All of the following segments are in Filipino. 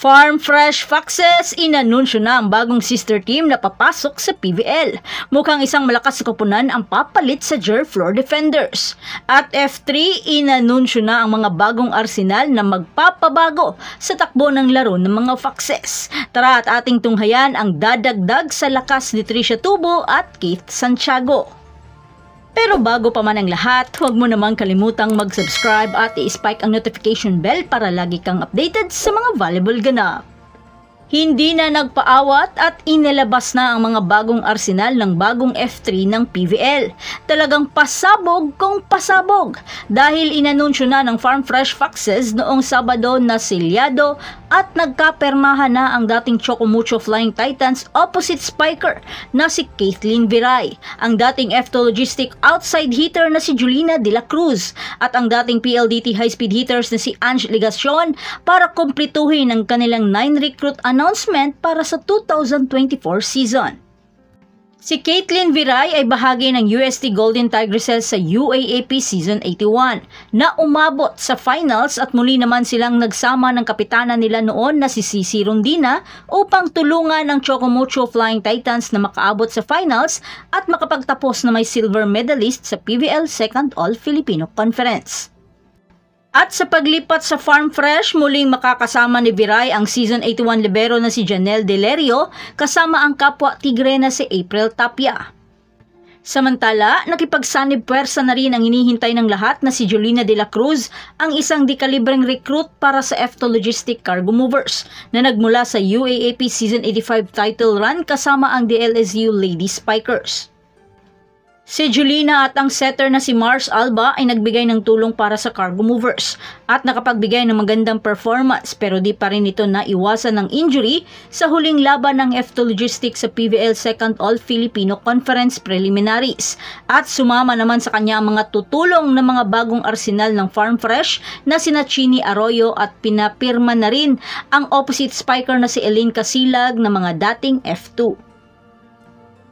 Farm Fresh Foxes inanunsyo na ang bagong sister team na papasok sa PVL. Mukhang isang malakas na koponan ang papalit sa Jer Floor Defenders. At F3, inanunsyo na ang mga bagong arsenal na magpapabago sa takbo ng laro ng mga Foxes. Tara at ating tunghayan ang dadagdag sa lakas ni Tricia Tubo at Keith Santiago. Pero bago pa man ang lahat, huwag mo namang kalimutang mag-subscribe at i-spike ang notification bell para lagi kang updated sa mga valuable ganap. Hindi na nagpaawat at inilabas na ang mga bagong arsenal ng bagong F3 ng PVL. Talagang pasabog kung pasabog dahil inanunsyo na ng Farm Fresh Foxes noong Sabado na silyado at nagkapermahan na ang dating Chocomucho Flying Titans opposite spiker na si Kathleen Viray, ang dating F2 Logistic outside hitter na si Julina De La Cruz at ang dating PLDT high-speed hitters na si Ange Ligacion para kumplituhin ang kanilang 9 recruit announcement para sa 2024 season. Si Kathleen Viray ay bahagi ng UST Golden Tigresses sa UAAP Season 81 na umabot sa finals at muli naman silang nagsama ng kapitana nila noon na si Cici Rondina upang tulungan ang Chocomucho Flying Titans na makaabot sa finals at makapagtapos na may silver medalist sa PVL Second All-Filipino Conference. At sa paglipat sa Farm Fresh, muling makakasama ni Viray ang Season 81 libero na si Janelle Delerio kasama ang kapwa Tigre na si April Tapia. Samantala, nakipagsanib puwersa na rin ang hinihintay ng lahat na si Julina De La Cruz, ang isang dekalibreng recruit para sa F2 Logistic Cargo Movers na nagmula sa UAAP Season 85 title run kasama ang DLSU Lady Spikers. Si Julina at ang setter na si Mars Alba ay nagbigay ng tulong para sa Cargo Movers at nakapagbigay ng magandang performance pero di pa rin ito naiwasan ng injury sa huling laban ng F2 Logistics sa PVL Second All-Filipino Conference Preliminaries at sumama naman sa kanya ang mga tutulong na mga bagong arsenal ng Farm Fresh na sina Chini Arroyo at pinapirma na rin ang opposite spiker na si Elaine Casilag na mga dating F2.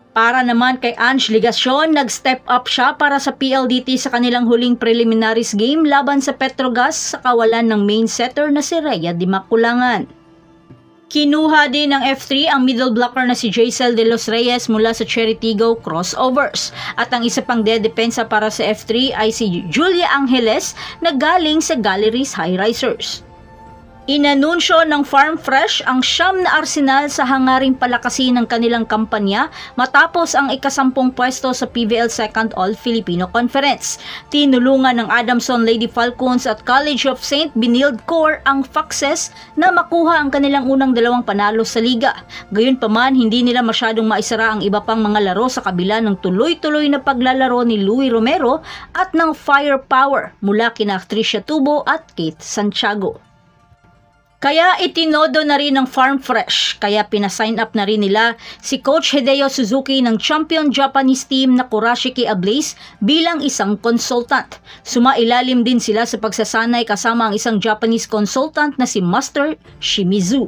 Para naman kay Ange Ligacion, nag-step up siya para sa PLDT sa kanilang huling preliminaries game laban sa Petrogas sa kawalan ng main setter na si Rhea Di Maculangan. Kinuha din ng F3 ang middle blocker na si Jaisel De Los Reyes mula sa Cheritigo Crossovers. At ang isa pang dedepensa para sa F3 ay si Julia Angeles na galing sa Galleries High Risers. Inanunsyo ng Farm Fresh ang siyam na arsenal sa hangaring palakasin ng kanilang kampanya matapos ang ika-10 pwesto sa PVL Second All-Filipino Conference. Tinulungan ng Adamson Lady Falcons at College of St. Benilde Corps ang Foxes na makuha ang kanilang unang 2 panalo sa liga. Gayunpaman, hindi nila masyadong maisara ang iba pang mga laro sa kabila ng tuloy-tuloy na paglalaro ni Louie Romero at ng firepower mula kina Tricia Tubo at Keith Santiago. Kaya itinodo na rin ng Farm Fresh, kaya pinasign up na rin nila si Coach Hideo Suzuki ng champion Japanese team na Kurashiki Ablaze bilang isang consultant. Sumailalim din sila sa pagsasanay kasama ang isang Japanese consultant na si Master Shimizu.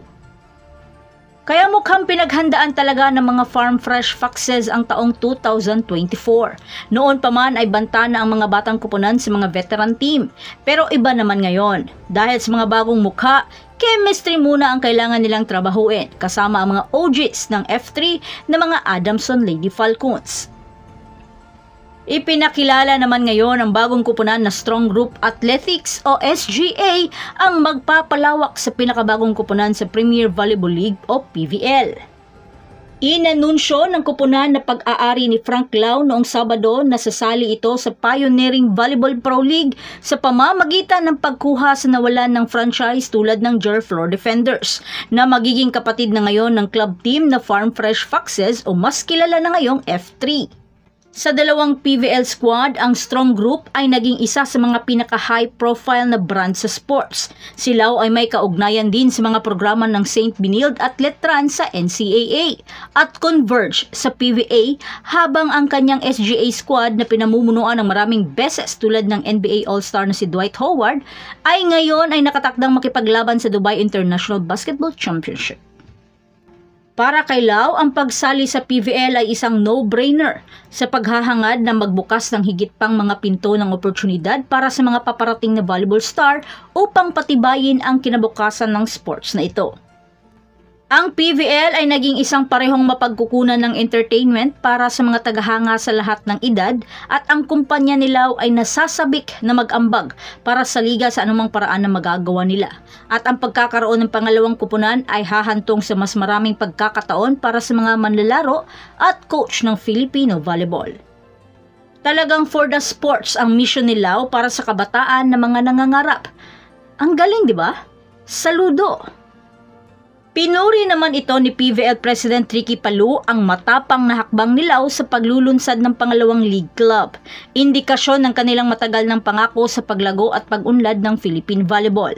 Kaya mukhang pinaghandaan talaga ng mga Farm Fresh Foxes ang taong 2024. Noon pa man ay banta na ang mga batang kupunan sa mga veteran team. Pero iba naman ngayon. Dahil sa mga bagong mukha, chemistry muna ang kailangan nilang trabahuin kasama ang mga OGs ng F3 na mga Adamson Lady Falcons. Ipinakilala naman ngayon ang bagong kupunan na Strong Group Athletics o SGA ang magpapalawak sa pinakabagong kupunan sa Premier Volleyball League o PVL. Inanunsyo ng kupunan na pag-aari ni Frank Lau noong Sabado na sasali ito sa Pioneering Volleyball Pro League sa pamamagitan ng pagkuha sa nawalan ng franchise tulad ng Jer Floor Defenders na magiging kapatid na ngayon ng club team na Farm Fresh Foxes o mas kilala na ngayong F3. Sa dalawang PVL squad, ang Strong Group ay naging isa sa mga pinaka-high profile na brand sa sports. Si Lau ay may kaugnayan din sa mga programa ng St. Benilde at Letran sa NCAA at Converge sa PVA habang ang kanyang SGA squad na pinamumunuan ng maraming beses tulad ng NBA All-Star na si Dwight Howard ay ngayon ay nakatakdang makipaglaban sa Dubai International Basketball Championship. Para kay Lau, ang pagsali sa PVL ay isang no-brainer sa paghahangad na magbukas ng higit pang mga pinto ng oportunidad para sa mga paparating na volleyball star upang patibayin ang kinabukasan ng sports na ito. Ang PVL ay naging isang parehong mapagkukunan ng entertainment para sa mga tagahanga sa lahat ng edad at ang kumpanya nila ay nasasabik na mag-ambag para sa liga sa anumang paraan na magagawa nila. At ang pagkakaroon ng pangalawang kupunan ay hahantong sa mas maraming pagkakataon para sa mga manlalaro at coach ng Filipino volleyball. Talagang for the sports ang mission ni Lau para sa kabataan na mga nangangarap. Ang galing, di ba? Saludo! Pinuri naman ito ni PVL President Ricky Palou ang matapang na hakbang ni Lau sa paglulunsad ng pangalawang league club. Indikasyon ng kanilang matagal ng pangako sa paglago at pag-unlad ng Philippine volleyball.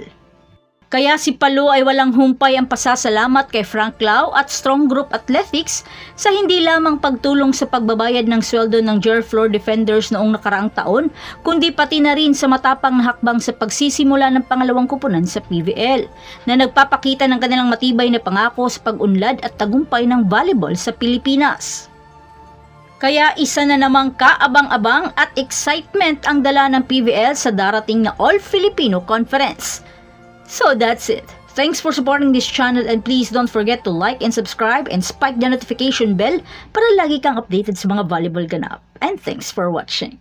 Kaya si Palou ay walang humpay ang pasasalamat kay Frank Lau at Strong Group Athletics sa hindi lamang pagtulong sa pagbabayad ng sweldo ng GER Floor Defenders noong nakaraang taon, kundi pati na rin sa matapang na hakbang sa pagsisimula ng pangalawang kupunan sa PVL, na nagpapakita ng kanilang matibay na pangako sa pag-unlad at tagumpay ng volleyball sa Pilipinas. Kaya isa na namang kaabang-abang at excitement ang dala ng PVL sa darating na All-Filipino Conference. So that's it. Thanks for supporting this channel and please don't forget to like and subscribe and spike the notification bell para lagi kang updated sa mga volleyball ganap. And thanks for watching.